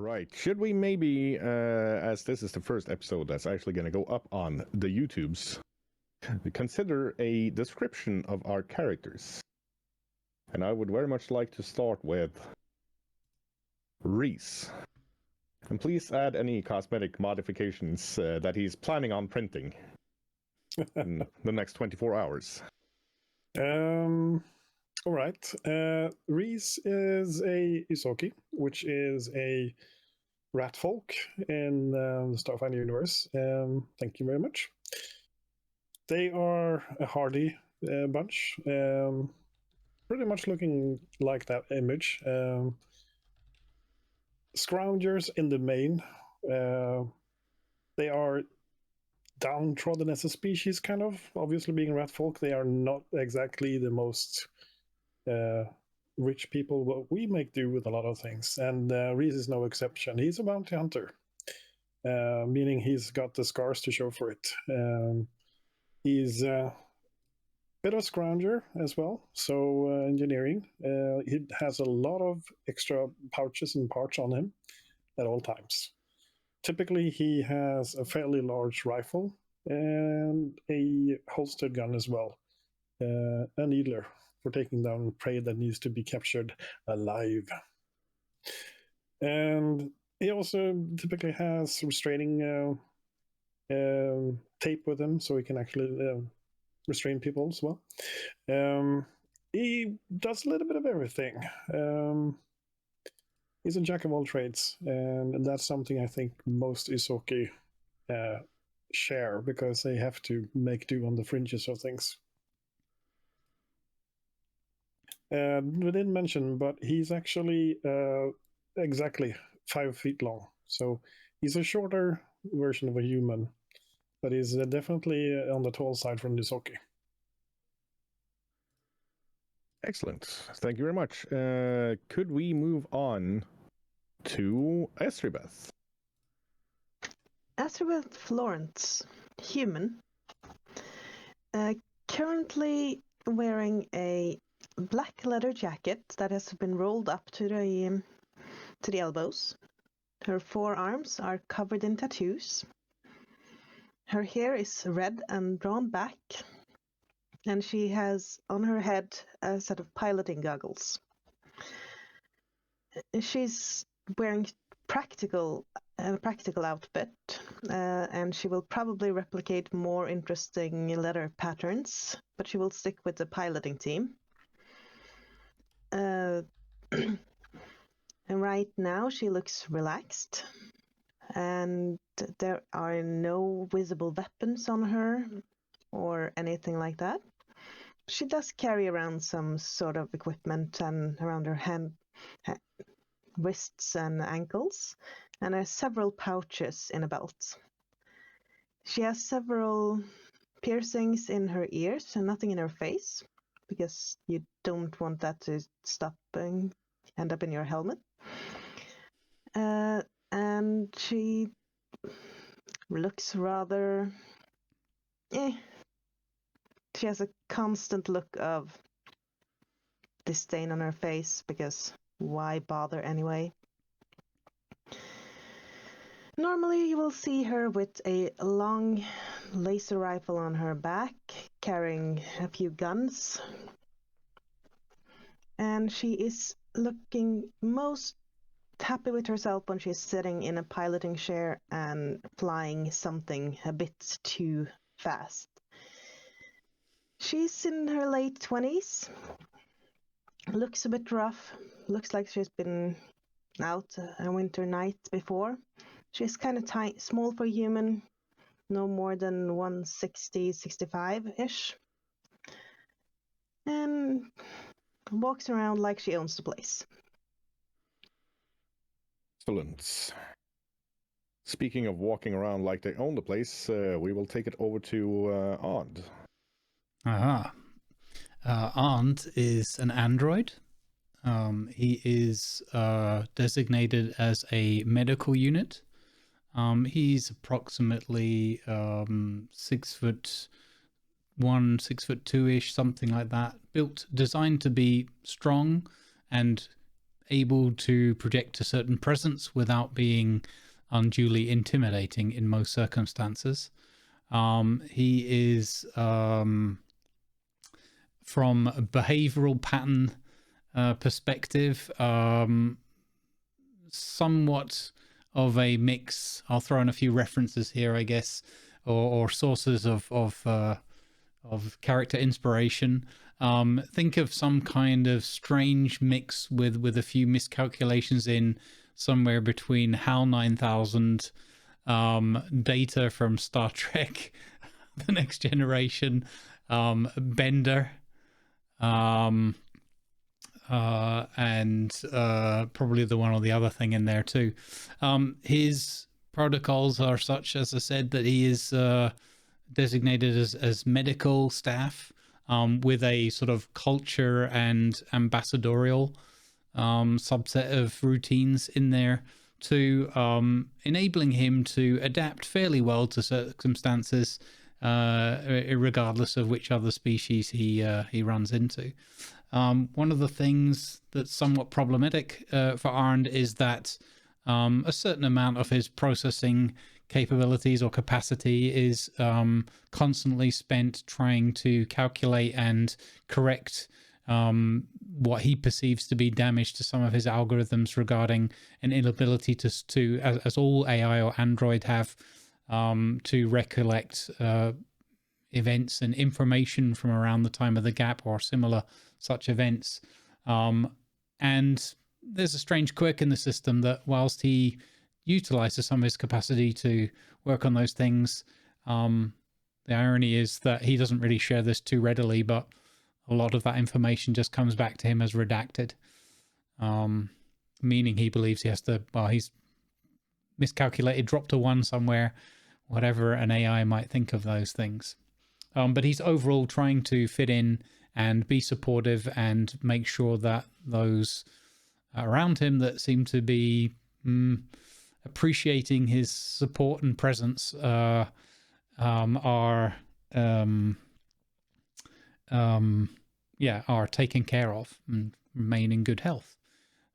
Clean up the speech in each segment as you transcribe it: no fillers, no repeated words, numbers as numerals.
right. Should we maybe, as this is the first episode that's actually going to go up on the YouTubes, consider a description of our characters? And I would very much like to start with Reese. And please add any cosmetic modifications that he's planning on printing in the next 24 hours. All right. Reese is a Isoki, which is a rat folk in the Starfinder universe. Thank you very much. They are a hardy bunch, pretty much looking like that image. Scroungers in the main. They are downtrodden as a species, kind of. Obviously, being rat folk, they are not exactly the most rich people, but we make do with a lot of things. And Reese is no exception. He's a bounty hunter, meaning he's got the scars to show for it. He's a bit of a scrounger as well, so engineering. He has a lot of extra pouches and parts on him at all times. Typically, he has a fairly large rifle and a holstered gun as well, a needler for taking down prey that needs to be captured alive. And he also typically has restraining tape with him, so he can actually restrain people as well. He does a little bit of everything. He's a jack of all trades, and that's something I think most Isoki share, because they have to make do on the fringes of things. We didn't mention, but he's actually exactly 5 feet long. So he's a shorter version of a human, but he's definitely on the tall side from Isoki. Excellent. Thank you very much. Could we move on to Estribeth? Estribeth Florence, human. Currently wearing a black leather jacket that has been rolled up to the elbows. Her forearms are covered in tattoos. Her hair is red and drawn back, and she has on her head a set of piloting goggles. She's wearing practical outfit, and she will probably replicate more interesting leather patterns, but she will stick with the piloting team. And right now she looks relaxed, and there are no visible weapons on her or anything like that. She does carry around some sort of equipment and around her wrists and ankles, and there are several pouches in a belt. She has several piercings in her ears and nothing in her face, because you don't want that to stop and end up in your helmet. And she looks rather... She has a constant look of disdain on her face, because why bother anyway? Normally you will see her with a long laser rifle on her back, carrying a few guns. And she is looking most happy with herself when she's sitting in a piloting chair and flying something a bit too fast. She's in her late 20s, looks a bit rough, looks like she's been out a winter night before. She's kind of small for a human, no more than 160, 65-ish, and walks around like she owns the place. Excellent. Speaking of walking around like they own the place, we will take it over to Odd. Aha. Arndt is an android. He is designated as a medical unit. He's approximately 6'1", 6'2" ish, something like that. Designed to be strong and able to project a certain presence without being unduly intimidating in most circumstances. He is from a behavioral pattern perspective, somewhat of a mix. I'll throw in a few references here, I guess, or sources of character inspiration. Think of some kind of strange mix with a few miscalculations in, somewhere between HAL 9000, Data from Star Trek, The Next Generation, Bender, and probably the one or the other thing in there too. His protocols are such, as I said, that he is designated as medical staff, with a sort of culture and ambassadorial subset of routines in there too, enabling him to adapt fairly well to circumstances, regardless of which other species he runs into. One of the things that's somewhat problematic for Arnd is that a certain amount of his processing capabilities or capacity is constantly spent trying to calculate and correct what he perceives to be damage to some of his algorithms regarding an inability to as all AI or Android have, to recollect events and information from around the time of the gap or similar such events. And there's a strange quirk in the system that whilst he utilizes some of his capacity to work on those things, the irony is that he doesn't really share this too readily, but a lot of that information just comes back to him as redacted, meaning he believes he has to, well, he's miscalculated, dropped a 1 somewhere, whatever an AI might think of those things. But he's overall trying to fit in and be supportive and make sure that those around him that seem to be appreciating his support and presence are taken care of and remain in good health.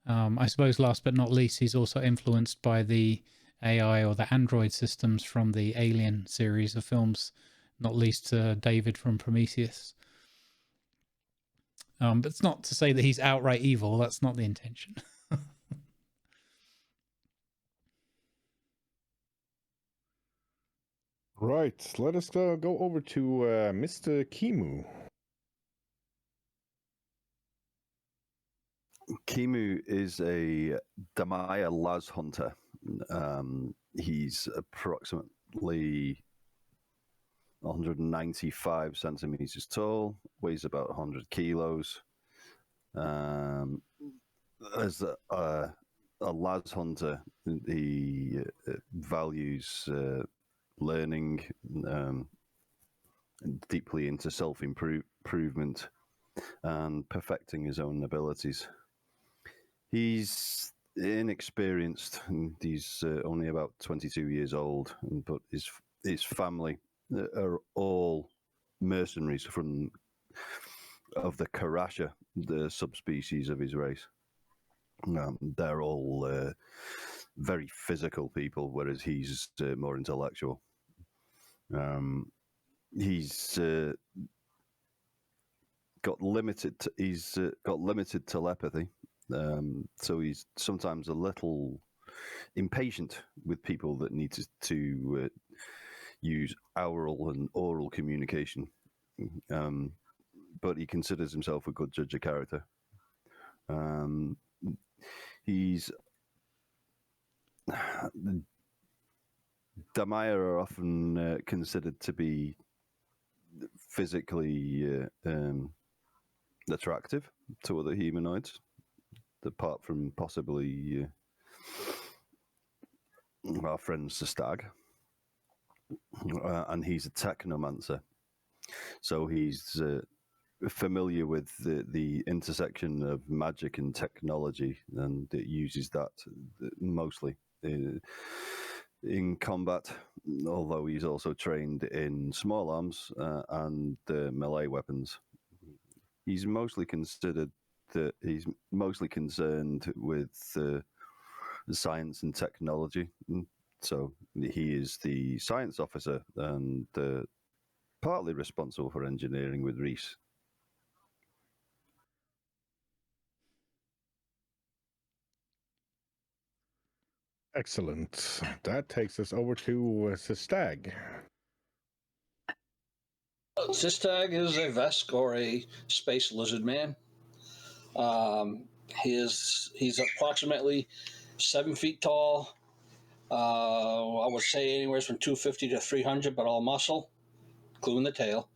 I suppose last but not least, he's also influenced by the AI or the Android systems from the Alien series of films, not least David from Prometheus. But it's not to say that he's outright evil. That's not the intention. Right, let us go over to Mr. Kimu. Kimu is a Damaya Las hunter. He's approximately 195 centimeters tall, weighs about 100 kilos. As a Las hunter, he values learning, deeply into self-improvement and perfecting his own abilities. He's inexperienced, and he's only about 22 years old, but his family are all mercenaries of the Karasha, the subspecies of his race. They're all very physical people, whereas he's more intellectual. He's got limited telepathy, so he's sometimes a little impatient with people that need to use oral communication. But he considers himself a good judge of character. Damaya are often considered to be physically attractive to other humanoids, apart from possibly our friends the stag. And he's a technomancer, so he's familiar with the intersection of magic and technology, and it uses that mostly in combat, although he's also trained in small arms and melee weapons. He's mostly considered that he's mostly concerned with science and technology. So he is the science officer and partly responsible for engineering with Reese. Excellent. That takes us over to Stag. Sistag is a Vesk or a space lizard man. He's approximately 7 feet tall. I would say anywhere from 250 to 300, but all muscle, including the tail.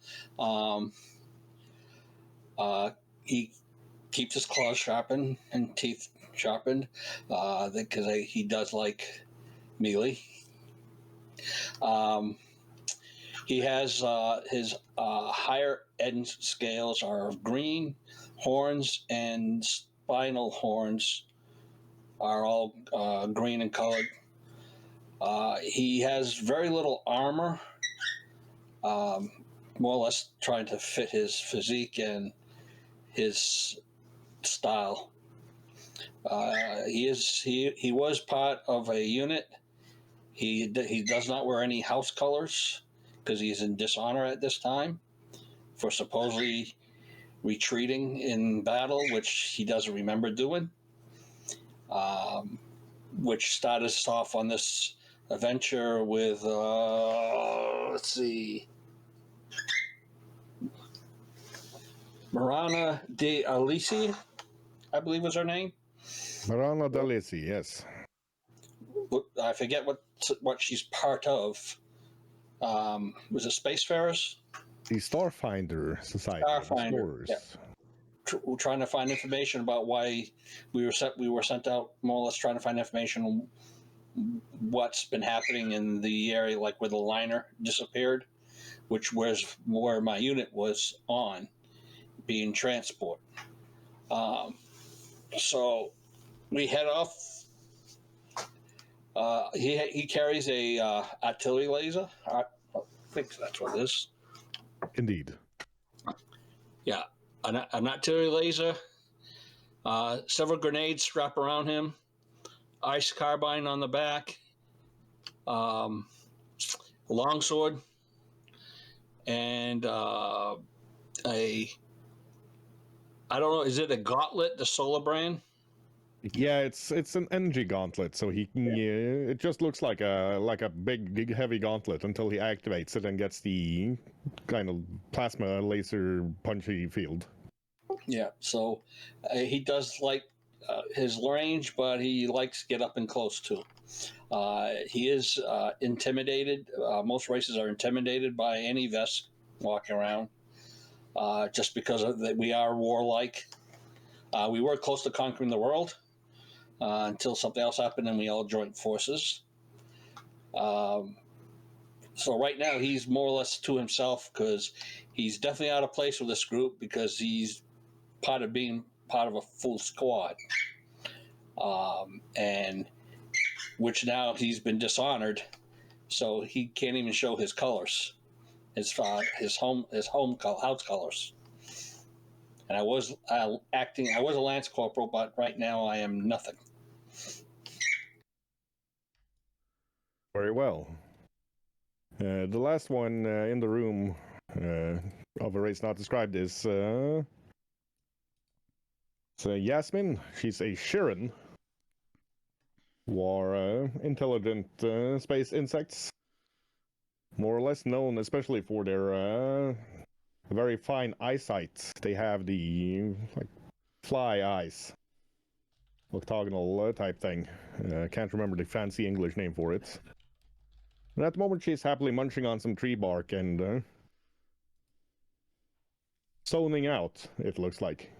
He keeps his claws sharpened and teeth sharpened because he does like melee. He has his higher end scales are green, horns and spinal horns are all green in color. He has very little armor, more or less trying to fit his physique and his style. He was part of a unit. He does not wear any house colors because he's in dishonor at this time for supposedly retreating in battle, which he doesn't remember doing. Which started us off on this adventure with let's see, Marana de Alici, I believe was her name. Marana Dalisi, yes. I forget what she's part of. Was it Spacefarers? The Starfinder Society. Starfinder. Yeah. Trying to find information about why we were sent out, more or less trying to find information on what's been happening in the area, like where the liner disappeared, which was where my unit was on, being transport. So we head off. He carries a artillery laser. I think that's what it is. Indeed. Yeah, an artillery laser. Several grenades strapped around him. Ice carbine on the back. Longsword. And I don't know, is it a gauntlet, the solar brand? Yeah, it's an energy gauntlet, so he can. Yeah, it just looks like a big heavy gauntlet until he activates it and gets the kind of plasma laser punchy field. Yeah, so he does like his range, but he likes to get up and close too. He is intimidated. Most races are intimidated by any Vesk walking around, just because we are warlike. We were close to conquering the world until something else happened and we all joined forces. So right now he's more or less to himself because he's definitely out of place with this group because he's being part of a full squad. And which now he's been dishonored, so he can't even show his colors, his house colors. And I was a lance corporal, but right now I am nothing. Very well. The last one in the room of a race not described is Yasmin. She's a Shirin, who are intelligent space insects, more or less known especially for their very fine eyesight. They have the fly eyes, octagonal type thing. Can't remember the fancy English name for it. And at the moment, she's happily munching on some tree bark and zoning out, it looks like.